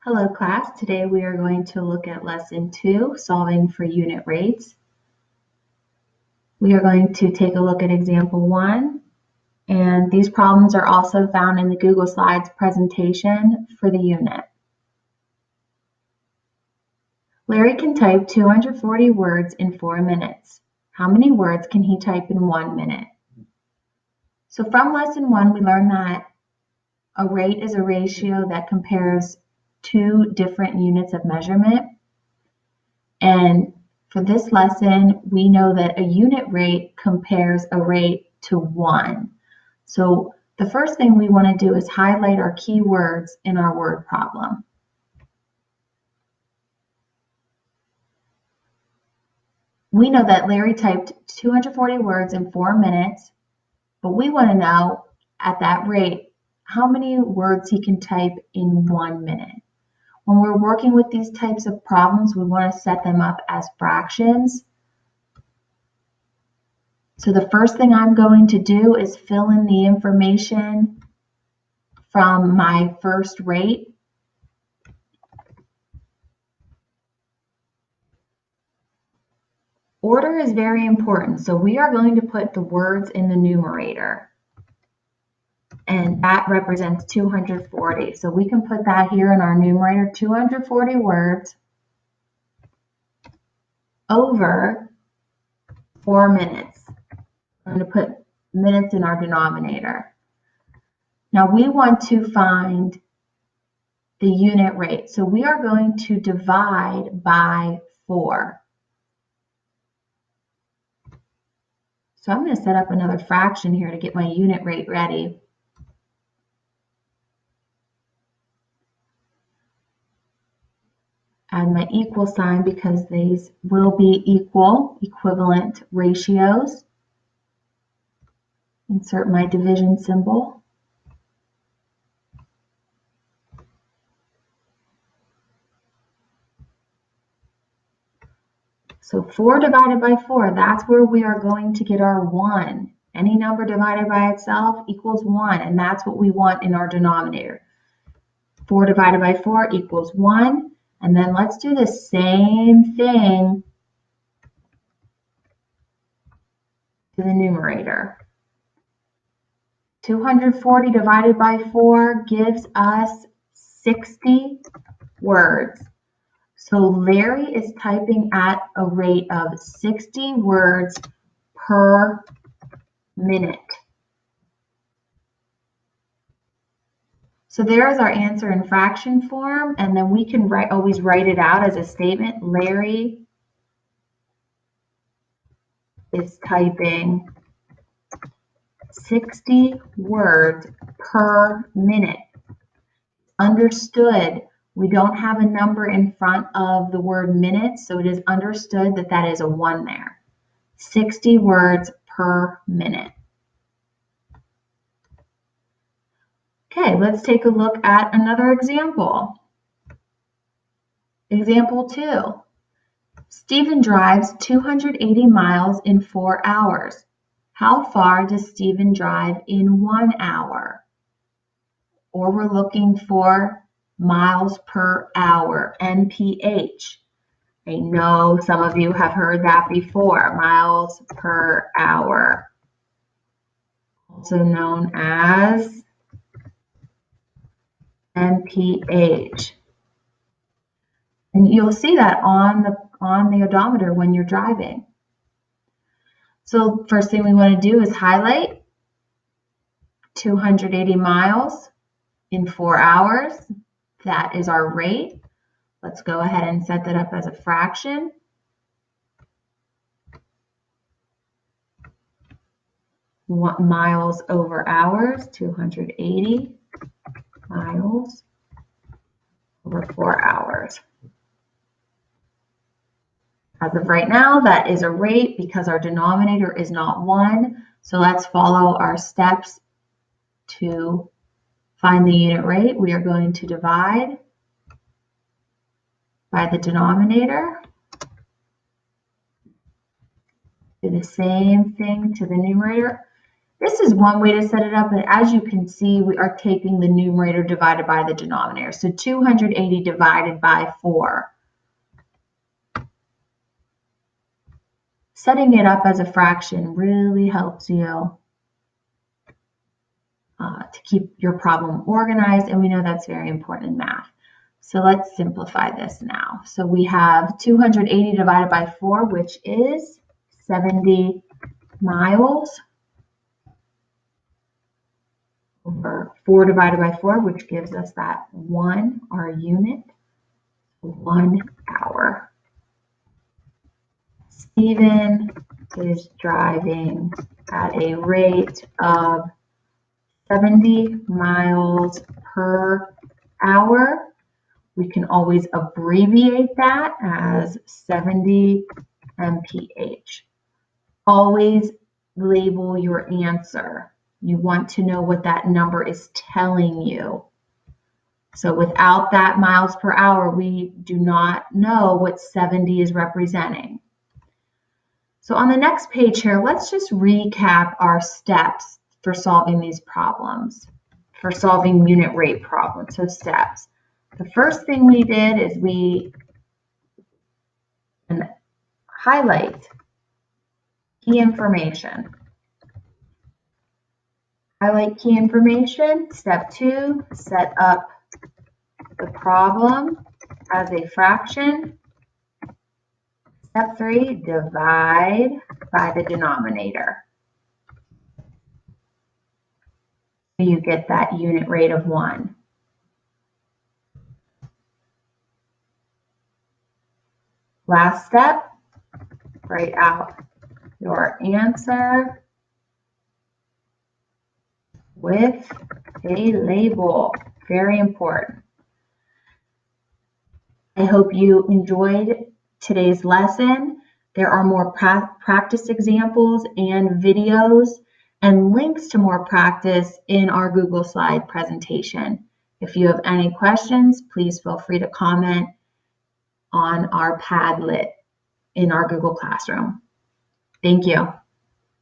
Hello class, today we are going to look at lesson 2, solving for unit rates. We are going to take a look at example 1, and these problems are also found in the Google Slides presentation for the unit. Larry can type 240 words in 4 minutes. How many words can he type in 1 minute? So from lesson 1, we learned that a rate is a ratio that compares two different units of measurement. And for this lesson, we know that a unit rate compares a rate to 1. So the first thing we want to do is highlight our keywords in our word problem. We know that Larry typed 240 words in 4 minutes, but we want to know at that rate how many words he can type in 1 minute. When we're working with these types of problems, we want to set them up as fractions. So the first thing I'm going to do is fill in the information from my first rate. Order is very important, so we are going to put the words in the numerator. And that represents 240. So we can put that here in our numerator, 240 words over 4 minutes. I'm going to put minutes in our denominator. Now we want to find the unit rate. So we are going to divide by 4. So I'm going to set up another fraction here to get my unit rate ready. Add my equal sign because these will be equivalent ratios. Insert my division symbol. So 4 divided by 4, that's where we are going to get our 1. Any number divided by itself equals 1, and that's what we want in our denominator. 4 divided by 4 equals 1. And then let's do the same thing to the numerator. 240 divided by 4 gives us 60 words. So Larry is typing at a rate of 60 words per minute. So there's our answer in fraction form, and then we can always write it out as a statement. Larry is typing 60 words per minute. Understood, we don't have a number in front of the word minutes, so it is understood that that is a 1 there. 60 words per minute. Okay, let's take a look at another example. Example 2. Stephen drives 280 miles in 4 hours. How far does Stephen drive in 1 hour? Or we're looking for miles per hour, MPH. I know some of you have heard that before, miles per hour, also known as MPH. And you'll see that on the odometer when you're driving. So first thing we want to do is highlight 280 miles in 4 hours. That is our rate. Let's go ahead and set that up as a fraction. Miles over hours, 280 miles over 4 hours. As of right now, that is a rate because our denominator is not 1. So let's follow our steps to find the unit rate. We are going to divide by the denominator. Do the same thing to the numerator. This is one way to set it up, but as you can see, we are taking the numerator divided by the denominator. So 280 divided by 4. Setting it up as a fraction really helps you to keep your problem organized, and we know that's very important in math. So let's simplify this now. So we have 280 divided by 4, which is 70 miles, over 4 divided by 4, which gives us that 1, our unit, 1 hour. Stephen is driving at a rate of 70 miles per hour. We can always abbreviate that as 70 mph. Always label your answer. You want to know what that number is telling you. So without that miles per hour, we do not know what 70 is representing. So on the next page here, let's just recap our steps for solving these problems, for solving unit rate problems. So steps. The first thing we did is we highlight key information. Highlight key information. Step 2, set up the problem as a fraction. Step 3, divide by the denominator. So you get that unit rate of 1. Last step, write out your answer with a label. Very important. I hope you enjoyed today's lesson. There are more practice examples and videos and links to more practice in our Google Slide presentation. If you have any questions, please feel free to comment on our Padlet in our Google Classroom. Thank you.